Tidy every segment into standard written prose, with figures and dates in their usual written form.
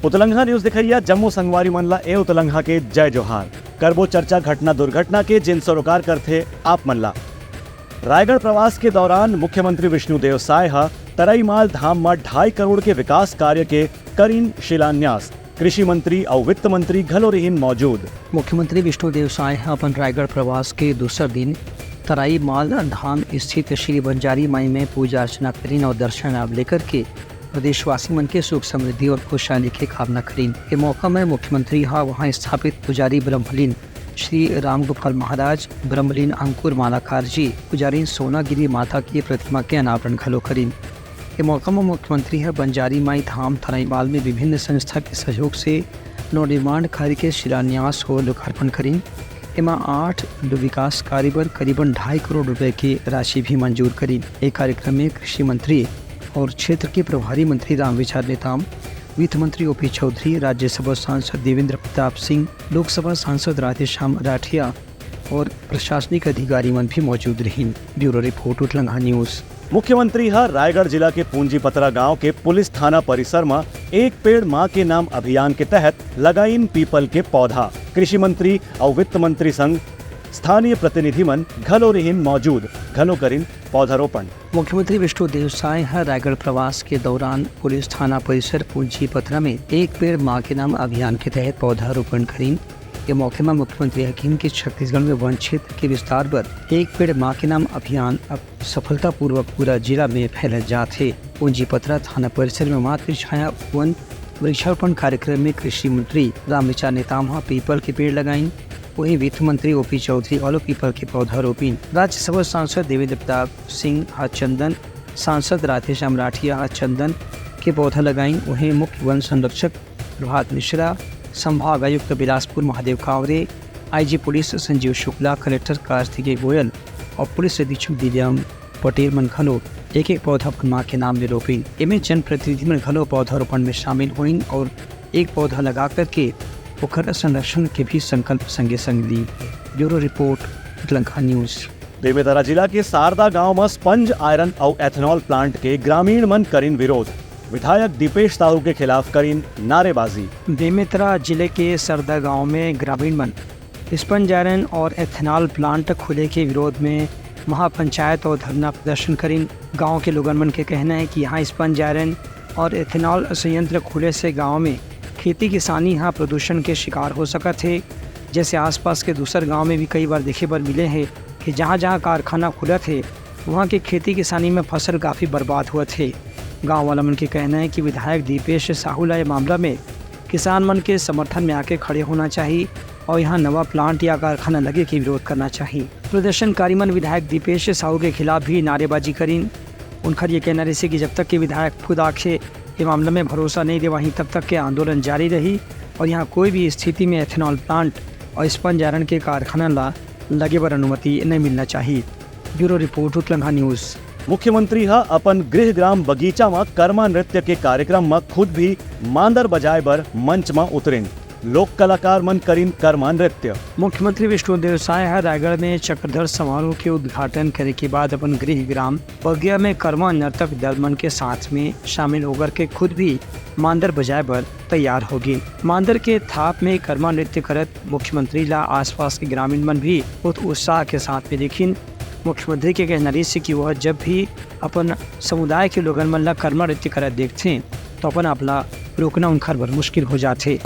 उतलंघा news दिखैया Jammu संगवारी मनला ए उतलंघा के जय जोहार करबो चर्चा घटना दुर्घटना के जिन सरोकार करथे आप मनला। रायगढ़ प्रवास के दौरान मुख्यमंत्री विष्णुदेव साय तरईमाल धाम में 2.5 करोड़ के विकास कार्य के करीन शिलान्यास। कृषि मंत्री और वित्त मंत्री घलो रहीन मौजूद। मुख्यमंत्री विष्णुदेव साय अपन रायगढ़ प्रवास के दूसर दिन तरईमाल धाम स्थित श्री बंजारी माई में पूजा अर्चना करीन और दर्शन अब लेकर के प्रदेशवासी मन के सुख समृद्धि और खुशहाली की कामना करीन। के मौका में मुख्यमंत्री वहाँ स्थापित पुजारी ब्रह्मलीन श्री रामगोपाल महाराज, ब्रह्मलीन अंकुर मालाकार जी, पुजारी सोनागिरी माता की प्रतिमा के अनावरण घलो करीन। के मौका में मुख्यमंत्री बंजारी माई धाम तरईमाल में विभिन्न संस्था के सहयोग से नवनिर्माण कार्य के शिलान्यास और लोकार्पण करीन। एमा 8 विकास कार्य पर करीबन 2.5 करोड़ रुपए की राशि भी मंजूर करी। एक कार्यक्रम में कृषि मंत्री और क्षेत्र के प्रभारी मंत्री रामविचार नेताम, वित्त मंत्री ओपी चौधरी, राज्यसभा सांसद देवेंद्र प्रताप सिंह, लोकसभा सांसद राधेश्याम राठिया और प्रशासनिक अधिकारी मन भी मौजूद रही। Bureau report Utlangha news. मुख्यमंत्री रायगढ़ जिला के पूंजीपतरा गांव के पुलिस थाना परिसर में एक पेड़ मां के नाम अभियान के तहत लगाइन पीपल के पौधा। कृषि मंत्री और वित्त मंत्री संग स्थानीय प्रतिनिधि मन घलो रहीन मौजूद, घलो करीन पौधारोपण। मुख्यमंत्री विष्णुदेव साय रायगढ़ प्रवास के दौरान पुलिस थाना परिसर पूंजीपतरा में एक पेड़ मां के नाम अभियान के तहत पौधारोपण करीन। के मौके में मुख्यमंत्री हकीम की छत्तीसगढ़ में वन क्षेत्र के विस्तार पर एक पेड़ मां के नाम अभियान अब सफलतापूर्वक पूरा जिला में फैल जाते। पूंजीपतरा थाना परिसर में मातृ छाया वन वृक्षारोपण कार्यक्रम में कृषि मंत्री रामविचार नेताम पीपल के पेड़ लगाइन। वहीं वित्त मंत्री ओपी चौधरी ऑलो पीपल के पौधा रोपिन। राज्यसभा सांसद देवेंद्र प्रताप सिंह चंदन, सांसद राधेश्याम राठिया चंदन के पौधा लगाइन। वहीं मुख्य वन संरक्षक प्रभात मिश्रा, संभाग आयुक्त Bilaspur Mahadev Kaware, IG police Sanjeev Shukla, collector Kartikeya Goyal और पुलिस अधीक्षक दिव्यांग पटेल मन घलो एक पौधा अपन मां के नाम में रोपिन। इनमें जनप्रतिनिधि मन घलो पौधारोपण में शामिल हुई और एक पौधा लगा करके पोखर संरक्षण के भी संकल्प संगे संग ली। Bureau report Utlangha news. Bemetara जिला के सारदा गांव में स्पंज आयरन और एथेनॉल प्लांट के ग्रामीण मन करीन विरोध। विधायक दीपेश साहू के खिलाफ करीन नारेबाजी। बेमेतरा जिले के सरदा गांव में ग्रामीण मन स्पंज आयरन और एथेनॉल प्लांट खुले के विरोध में महापंचायत और धरना प्रदर्शन करीन। गांव के लोगन मन के कहना है कि यहाँ स्पंज आयरन और एथेनॉल संयंत्र खुले से गांव में खेती किसानी यहाँ प्रदूषण के शिकार हो सका थे। जैसे आसपास के दूसर गांव में भी कई बार देखे पर मिले हैं कि जहाँ जहाँ कारखाना खुला थे वहाँ के खेती किसानी में फसल काफ़ी बर्बाद हुए थे। गांव वाला मन के कहना है कि विधायक दीपेश साहू ला मामला में किसान मन के समर्थन में आके खड़े होना चाहिए और यहाँ नवा प्लांट या कारखाना लगे के विरोध करना चाहिए। प्रदर्शनकारी मन विधायक दीपेश साहू के खिलाफ भी नारेबाजी करीन। उनका ये कहना रही कि जब तक कि विधायक खुद आके ये मामले में भरोसा नहीं दे वहीं तब तक के आंदोलन जारी रही और यहाँ कोई भी स्थिति में एथेनॉल प्लांट और स्पंज आयरन के कारखाना लगे पर अनुमति नहीं मिलना चाहिए। Bureau report Utlangha news. मुख्यमंत्री अपन गृह ग्राम बगीचा में कर्मा नृत्य के कार्यक्रम में खुद भी मांदर बजाए बर मंच में उतरिन। लोक कलाकार मन करीन कर्मा नृत्य। मुख्यमंत्री विष्णुदेव साय रायगढ़ में चक्रधर समारोह के उद्घाटन करे के बाद अपन गृह ग्राम बगिया में कर्मा नर्तक दल मन के साथ में शामिल होकर के खुद भी मांदर बजाए पर तैयार होगी। मांदर के थाप में कर्मा नृत्य करत मुख्यमंत्री ला आसपास के ग्रामीण मन भी बहुत उत्साह के साथ में देखिन। मुख्यमंत्री के कहना रही कि वह जब भी अपन समुदाय के लोगन मन ला कर्मा नृत्य करत देखते तो अपन अपना रोकना उनका बर मुश्किल हो जाते।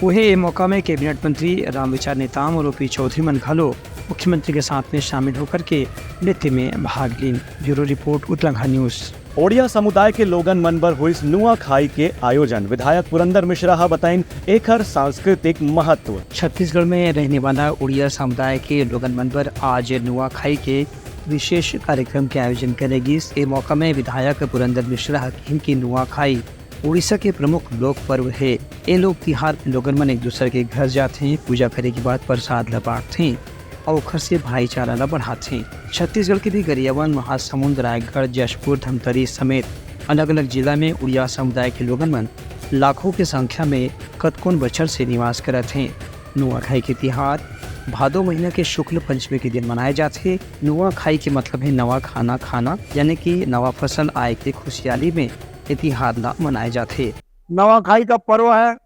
वही मौका में कैबिनेट मंत्री रामविचार नेताम और ओपी चौधरी मन घलो मुख्यमंत्री के साथ में शामिल होकर के नृत्य में भाग लीन। Bureau report Utlangha news. Odia समुदाय के लोगन मन बर हुई नुआ खाई के आयोजन। विधायक पुरंदर मिश्रा बताइन एकर सांस्कृतिक महत्व। छत्तीसगढ़ में रहने वाला ओडिया समुदाय के लोगन मन पर आज नुआ खाई के विशेष कार्यक्रम के आयोजन करेगी। इस मौका में विधायक पुरंदर मिश्रा हकीम की नुआ खाई उड़ीसा के प्रमुख लोक पर्व है। ये लोग तिहार लोगन मन एक दूसरे के घर जाते हैं, पूजा करे के बाद प्रसाद बांटते हैं। और ओखर से भाईचारा ला बढ़ाथे। छत्तीसगढ़ के भी गरियाबंद, महासमुंद, रायगढ़, जशपुर, धमतरी समेत अलग अलग जिला में उड़िया समुदाय के लोगन मन लाखों की संख्या में कतकोन बछर से निवास करत हैं। नुआखाई के तिहार भादो महीना के शुक्ल पंचमी के दिन मनाए जाते। नुआखाई के मतलब है नवा खाना खाना, यानी कि नवा फसल आए के खुशहाली में ये तिहार ला मनाए जाते। नवाखाई का पर्व है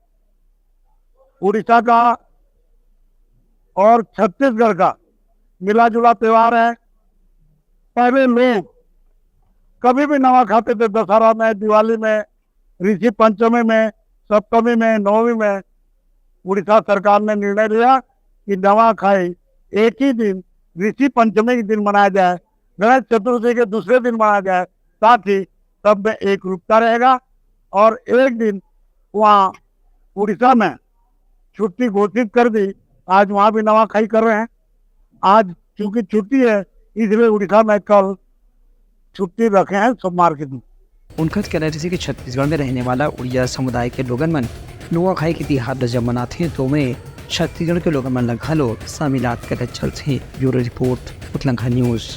उड़ीसा का और छत्तीसगढ़ का मिला जुला त्यौहार है। पहले लोग कभी भी नवा खाते थे, दशहरा में, दिवाली में, ऋषि पंचमी में, सप्तमी में, नवमी में। उड़ीसा सरकार ने निर्णय लिया कि नवाखाई एक ही दिन ऋषि पंचमी के दिन मनाया जाए, गणेश चतुर्थी के दूसरे दिन मनाया जाए, ताकि सब में एक रूपता रहेगा। और एक दिन वहाँ उड़ीसा में छुट्टी घोषित कर दी। आज वहाँ भी नवाखाई कर रहे हैं। आज क्योंकि छुट्टी है इसलिए उड़ीसा में कल छुट्टी रखे हैं सोमवार के दिन। उनका कहना है कि छत्तीसगढ़ में रहने वाला उड़िया समुदाय के लोगन मन नुआखाई के तिहार जब मनाते हैं तो में छत्तीसगढ़ के लोगन मन घलो शामिलात करत चलते। Bureau report, Uttalangha news.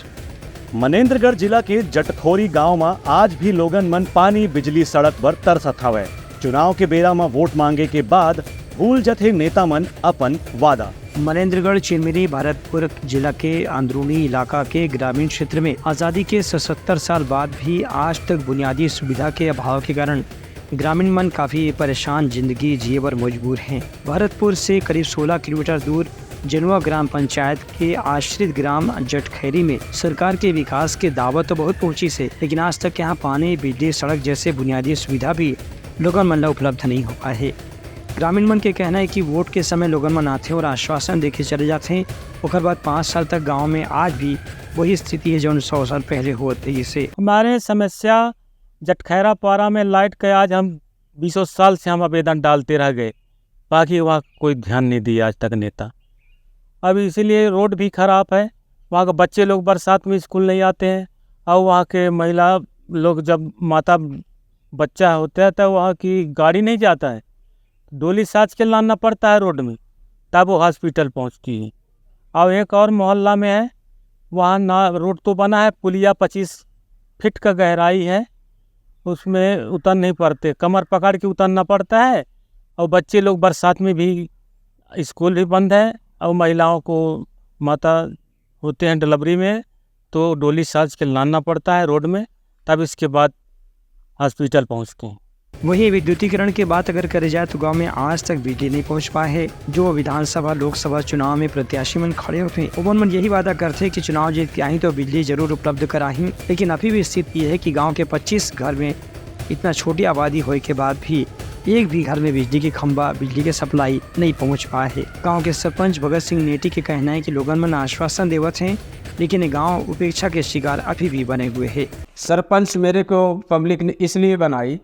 Manendragarh जिला के जटखोरी गांव में आज भी लोगन मन पानी, बिजली, सड़क पर तरसत हवे। चुनाव के बेरा में वोट मांगे के बाद भूल जथे नेता मन अपन वादा। मनेन्द्रगढ़ चिरमिरी भरतपुर जिला के अंदरूनी इलाका के ग्रामीण क्षेत्र में आज़ादी के 77 साल बाद भी आज तक बुनियादी सुविधा के अभाव के कारण ग्रामीण मन काफ़ी परेशान जिंदगी जिए पर मजबूर हैं। भरतपुर से करीब 16 किलोमीटर दूर जनुआ ग्राम पंचायत के आश्रित ग्राम जटखैरी में सरकार के विकास के दावत तो बहुत पहुंची से, लेकिन आज तक यहाँ पानी, बिजली, सड़क जैसे बुनियादी सुविधा भी लोगन मन ला उपलब्ध नहीं हो पाए है। ग्रामीण मन के कहना है कि वोट के समय लोगन मन आते और आश्वासन देके चले जाते हैं, उसके बाद 5 साल तक गांव में आज भी वही स्थिति है जो 100 साल पहले हुआ थी। इसे हमारे समस्या जटखैरा पारा में लाइट के आज हम 20 साल से हम आवेदन डालते रह गए, बाकी वहाँ कोई ध्यान नहीं दिया आज तक नेता। अब इसीलिए रोड भी ख़राब है, वहाँ के बच्चे लोग बरसात में स्कूल नहीं आते हैं, और वहाँ के महिला लोग जब माता बच्चा होता है तो वहाँ की गाड़ी नहीं जाता है, डोली साज के लाना पड़ता है रोड में, तब वो हॉस्पिटल पहुँचती है। और एक और मोहल्ला में है, वहाँ ना रोड तो बना है, पुलिया 25 फीट का गहराई है, उसमें उतर नहीं पड़ते, कमर पकड़ के उतरना पड़ता है। और बच्चे लोग बरसात में भी, स्कूल भी बंद है, और महिलाओं को माता होते हैं डिलीवरी में तो डोली साज के लाना पड़ता है रोड में, तब इसके बाद हॉस्पिटल पहुँचते हैं। वही विद्युतीकरण की बात अगर करी जाए तो गांव में आज तक बिजली नहीं पहुंच पाए है। जो विधानसभा लोकसभा चुनाव में प्रत्याशी मन खड़े होते उन मन यही वादा करते कि चुनाव जीत के आई तो बिजली जरूर उपलब्ध कराही, लेकिन अभी भी स्थिति ये है कि गांव के 25 घर में इतना छोटी आबादी होने के बाद भी एक भी घर में बिजली की खंभा, बिजली की सप्लाई नहीं पहुँच पाए है। गाँव के सरपंच भगत सिंह नेटी के कहना है कि लोगन मन आश्वासन देवत हैं, लेकिन गाँव उपेक्षा के शिकार अभी भी बने हुए है। सरपंच मेरे को पब्लिक ने इसलिए बनाई,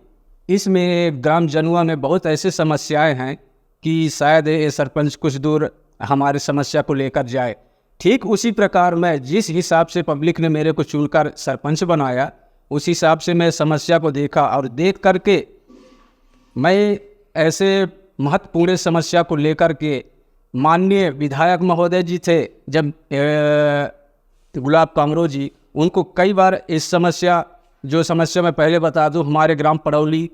इसमें ग्राम जनुआ में बहुत ऐसे समस्याएं हैं कि शायद ये सरपंच कुछ दूर हमारे समस्या को लेकर जाए। ठीक उसी प्रकार मैं जिस हिसाब से पब्लिक ने मेरे को चुनकर सरपंच बनाया, उस हिसाब से मैं समस्या को देखा, और देख करके मैं ऐसे महत्वपूर्ण समस्या को लेकर के माननीय विधायक महोदय जी थे जब गुलाब कामरो जी, उनको कई बार इस समस्या, जो समस्या मैं पहले बता दूं, हमारे ग्राम पड़ौली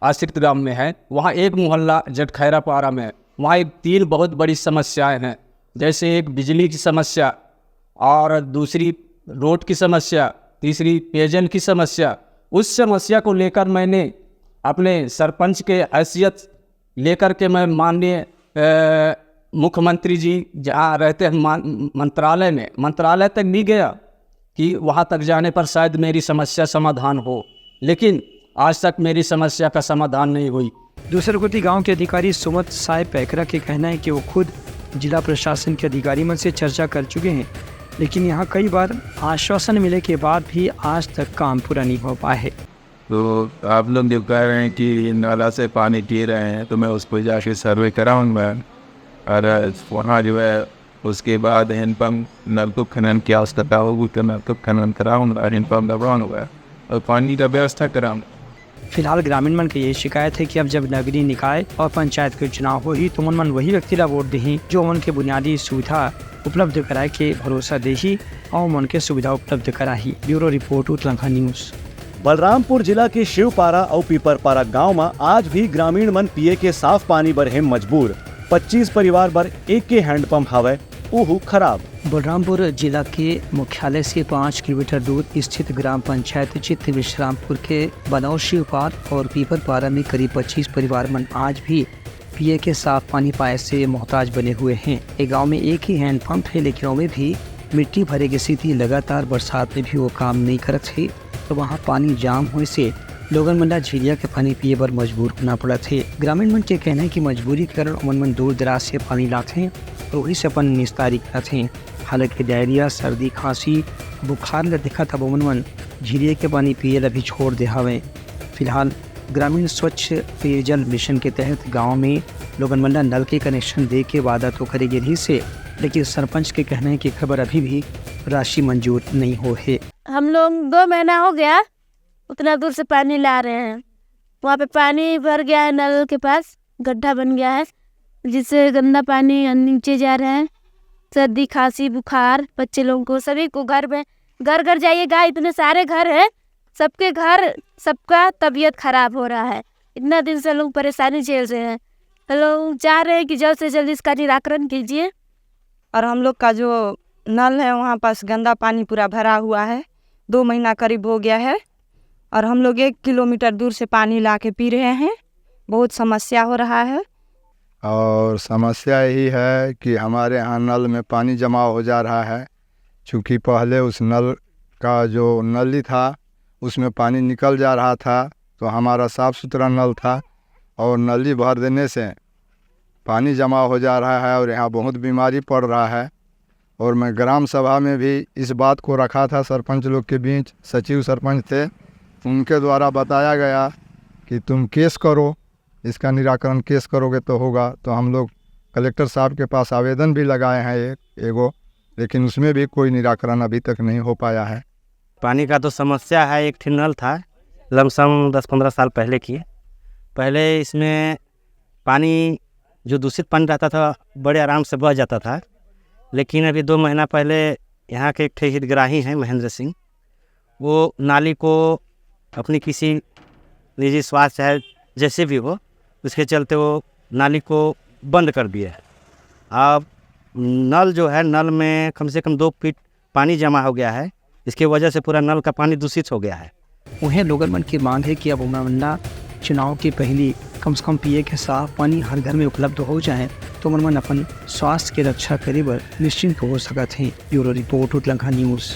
आश्रित ग्राम में है, वहाँ एक मोहल्ला जटखैरा पारा में, वहाँ एक 3 बहुत बड़ी समस्याएं हैं। जैसे एक बिजली की समस्या, और दूसरी रोड की समस्या, तीसरी पेयजल की समस्या। उस समस्या को लेकर मैंने अपने सरपंच के हैसियत लेकर के मैं माननीय मुख्यमंत्री जी जहाँ रहते हैं मंत्रालय तक भी गया कि वहाँ तक जाने पर शायद मेरी समस्या समाधान हो, लेकिन आज तक मेरी समस्या का समाधान नहीं हुई। दूसरे गांव के अधिकारी सुमत साय पैकरा के कहना है कि वो खुद जिला प्रशासन के अधिकारी मन से चर्चा कर चुके हैं, लेकिन यहाँ कई बार आश्वासन मिले के बाद भी आज तक काम पूरा नहीं हो पाया है। तो आप लोग जो कह रहे हैं कि नाला से पानी पी रहे हैं, तो मैं उस पर जाके सर्वे कराऊंगा, और वहाँ जो है उसके बाद हैंडपम्प नलकूप खनन की आवश्यकता होगी तो नलकूप खनन कराऊंगा, हैंडपम्प लगवाऊंगा और पानी का व्यवस्था कराऊंगा। फिलहाल ग्रामीण मन की यही शिकायत है कि अब जब नगरीय निकाय और पंचायत के चुनाव हो ही तो मन वही व्यक्ति ला वोट दी जो उनके बुनियादी सुविधा उपलब्ध कराए के भरोसा देही और मन के सुविधा उपलब्ध कराही। Bureau report Uttarakhand news. Balrampur जिला के शिवपारा और पीपरपारा गांव में आज भी ग्रामीण मन पिए के साफ पानी बर हेम मजबूर। 25 परिवार बर एक के हैंडपंप हवे, ओहू खराब। बलरामपुर जिला के मुख्यालय से 5 किलोमीटर दूर स्थित ग्राम पंचायत चित्त विश्रामपुर के बनौर शिवपार और पीपरपारा में करीब 25 परिवार मन आज भी पिए के साफ पानी पाए से मोहताज बने हुए हैं। एक गांव में एक ही हैंडपंप है, लेकिन उनमें भी मिट्टी भरे की स्थिति लगातार बरसात में भी वो काम नहीं करत है, तो वहाँ पानी जाम होने से लोगन मन ला झीलिया के पानी पिए बर मजबूर होना पड़ा थे। ग्रामीण मन के कहना है कि मजबूरी के कारण उमन मन दूर दराज से पानी लाते हैं और वही से अपन निस्तारी करते हैं। हालांकि डायरिया, सर्दी, खांसी, बुखार ल दिखा तब उमन मन झीलिया के पानी पिए ला भी छोड़ दे हवे। फिलहाल ग्रामीण स्वच्छ पेयजल मिशन के तहत गाँव में लोगन मन ला नल के कनेक्शन दे के वादा तो करे गिरी से, लेकिन सरपंच के कहना है कि खबर अभी भी राशि मंजूर नहीं हो है। हम लोग 2 महीना हो गया उतना दूर से पानी ला रहे हैं। वहाँ पे पानी भर गया है, नल के पास गड्ढा बन गया है जिससे गंदा पानी नीचे जा रहा है। सर्दी, खांसी, बुखार बच्चे लोगों को, सभी को घर में घर घर जाइएगा, इतने सारे घर हैं, सबके घर सबका तबीयत खराब हो रहा है। इतना दिन से लोग परेशानी झेल रहे हैं, तो लोग चाह रहे हैं कि जल्द से जल्द इसका निराकरण कीजिए। और हम लोग का जो नल है वहाँ पास गंदा पानी पूरा भरा हुआ है, 2 महीना करीब हो गया है और हम लोग 1 किलोमीटर दूर से पानी ला के पी रहे हैं। बहुत समस्या हो रहा है। और समस्या यही है कि हमारे यहाँ नल में पानी जमा हो जा रहा है, चूँकि पहले उस नल का जो नली था उसमें पानी निकल जा रहा था, तो हमारा साफ़ सुथरा नल था और नली भर देने से पानी जमा हो जा रहा है और यहाँ बहुत बीमारी पड़ रहा है। और मैं ग्राम सभा में भी इस बात को रखा था, सरपंच लोग के बीच सचिव सरपंच थे, उनके द्वारा बताया गया कि तुम केस करो, इसका निराकरण केस करोगे तो होगा। तो हम लोग कलेक्टर साहब के पास आवेदन भी लगाए हैं एगो, लेकिन उसमें भी कोई निराकरण अभी तक नहीं हो पाया है। पानी का तो समस्या है। एक ठे नल था लमसम 10-15 साल पहले की। पहले इसमें पानी जो दूषित पानी रहता था बड़े आराम से बह जाता था, लेकिन अभी 2 महीना पहले यहाँ के एक ठे हितग्राही हैं महेंद्र सिंह, वो नाली को अपनी किसी निजी स्वास्थ्य चाहे जैसे भी हो, उसके चलते वो नाली को बंद कर दिए। अब नल जो है, नल में कम से कम 2 फीट पानी जमा हो गया है, इसके वजह से पूरा नल का पानी दूषित हो गया है। उन्हें लोगन मन की मांग है कि अब उमरमंडा चुनाव की पहली कम से कम पिए के साफ पानी हर घर में उपलब्ध हो जाए तो मन अपन स्वास्थ्य के रक्षा करे बर निश्चिंत हो सकत हैं। Bureau report Uttarakhand news.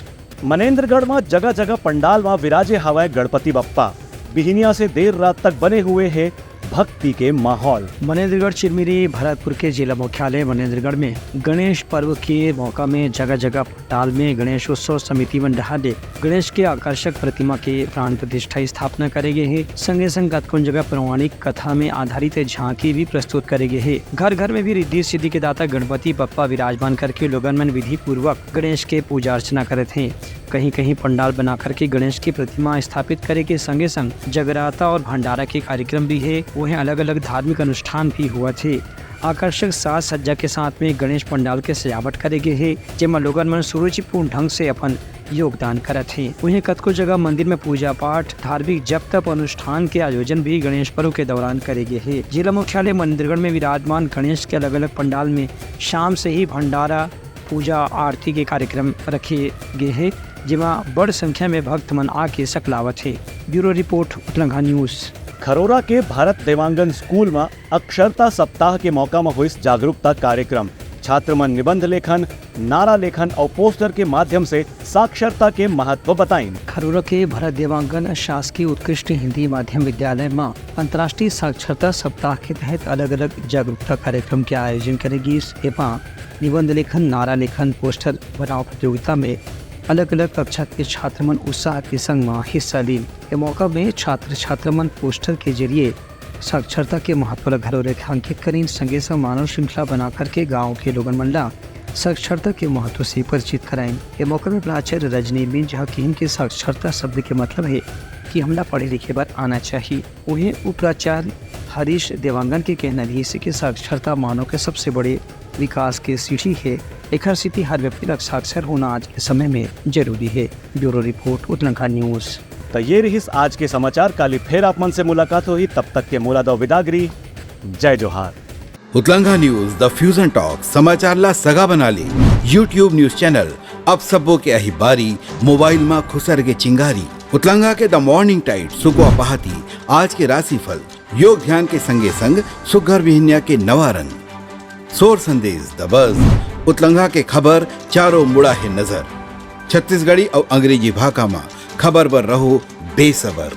Manendragarh में जगह जगह पंडाल में विराजे हवाए गणपति बप्पा। बिहनिया से देर रात तक बने हुए हैं भक्ति के माहौल। मनेन्द्रगढ़ चिरमिरी भरतपुर के जिला मुख्यालय मनेन्द्रगढ़ में गणेश पर्व के मौका में जगह जगह पंडाल में गणेश उत्सव समिति मंडहाले गणेश के आकर्षक प्रतिमा के प्राण प्रतिष्ठा स्थापना करेंगे है। संगे संग कतकुन जगह पौराणिक कथा में आधारित झांकी भी प्रस्तुत करेंगे है। घर घर में भी रिद्धि सिद्धि के दाता गणपति बप्पा विराजमान करके लोगन मन विधि पूर्वक गणेश के पूजा अर्चना करते हैं। कहीं कहीं पंडाल बना करके गणेश की प्रतिमा स्थापित करे के संगे संग जगराता और भंडारा के कार्यक्रम भी है। वहीं अलग अलग धार्मिक अनुष्ठान भी हुआ थे। आकर्षक साज सज्जा के साथ में गणेश पंडाल के सजावट करेगे है, जेमा लोगन मन सुरुचिपूर्ण ढंग से अपन योगदान करत है। वहीं कतको जगह मंदिर में पूजा पाठ, धार्मिक जप तप अनुष्ठान के आयोजन भी गणेश पर्व के दौरान करेगे है। जिला मुख्यालय मनेन्द्रगढ़ में विराजमान गणेश के अलग अलग पंडाल में शाम से ही भंडारा, पूजा, आरती के कार्यक्रम रखे गए हैं, जिसमें बड़ संख्या में भक्त मन आके सकलावत है। Bureau report Uttarakhand news. Kharora के भारत देवांगन स्कूल में अक्षरता सप्ताह के मौका में हुई जागरूकता कार्यक्रम। छात्र मन निबंध लेखन, नारा लेखन और पोस्टर के माध्यम से साक्षरता के महत्व बताएं। खरोरा के भारत देवांगन शासकीय उत्कृष्ट हिंदी माध्यम विद्यालय में अंतर्राष्ट्रीय साक्षरता सप्ताह के तहत अलग अलग जागरूकता कार्यक्रम के आयोजन करेगी। एवं निबंध लेखन, नारा लेखन, पोस्टर बनाओ प्रतियोगिता में अलग अलग कक्षा के छात्र मन उत्साह के संग में हिस्सा ली। इस मौका में छात्र मन पोस्टर के जरिए साक्षरता के महत्व घरों रेखांकित करें। संगे संग मानव श्रृंखला बना करके गाँव के लोगन मंडला साक्षरता के महत्व से परिचित कराएं। इस मौके में प्राचार्य रजनी मिंज हकीम के साक्षरता शब्द के मतलब है कि हमला पढ़े लिखे पर आना चाहिए। उन्हें उपराचार्य हरीश देवांगन के कहना भी कि साक्षरता मानव के सबसे बड़े विकास के सीढ़ी है। एक स्थिति हर व्यक्ति का साक्षर होना आज के समय में जरूरी है। Bureau report Utlangha news. तो ये रही आज के समाचार। काली फिर आप मन से मुलाकात हुई, तब तक के मोला दो विदागरी। जय जोहार। उतलंघा न्यूज द फ्यूजन टॉक समाचार ला सगा बना ली। यूट्यूब न्यूज चैनल अब सबो के अही बारी मोबाइल में खुसर के चिंगारी। उतलंघा के द मॉर्निंग टाइड सुगवा पहाती आज के राशिफल योग ध्यान के संगे संग सुगर विहिन्या के नवा रंग सोर संदेश द बज उतलंघा के खबर चारों मुड़ा है नजर। छत्तीसगढ़ी और अंग्रेजी भाषा में खबर पर रहो बेसबर।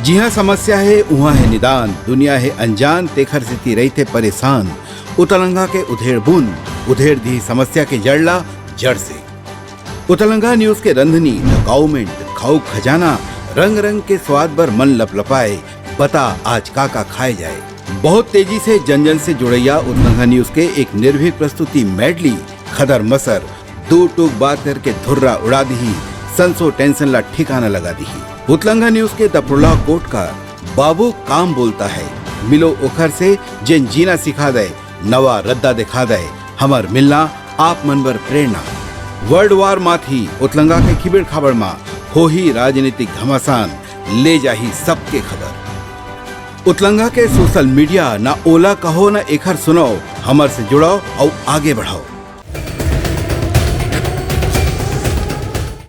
जी हाँ, समस्या है वहाँ है निदान। दुनिया है अनजान तेखर से रहते परेशान। उतलंघा के उधेड़ बुन उधेड़ दी समस्या के जड़ला जड़ से। उतलंघा न्यूज के रंधनी द गवर्नमेंट खाऊ खजाना रंग रंग के स्वाद पर मन लपलपाए। बता आज का खाए जाए। बहुत तेजी से जन जन से जुड़ैया उतलंघा न्यूज के एक निर्भीक प्रस्तुति मेडली खदर मसर दो टूक बात करके धुर्रा उड़ा दी। संसो टेंशन ला ठिकाना लगा दी। उतलंघा न्यूज के द प्रोलॉग कोट का बाबू काम बोलता है। मिलो ओखर से जिन जीना सिखा दे नवा रद्दा दिखा दे। हमर मिलना आप मन बर प्रेरणा। वर्ल्ड वार माथी उतलंघा के खिबड़ खबर मा हो ही राजनीतिक घमासान ले जाही सबके खबर। उतलंघा के सोशल मीडिया ना ओला कहो ना एखर सुनाओ। हमर से जुड़ाओ और आगे बढ़ाओ।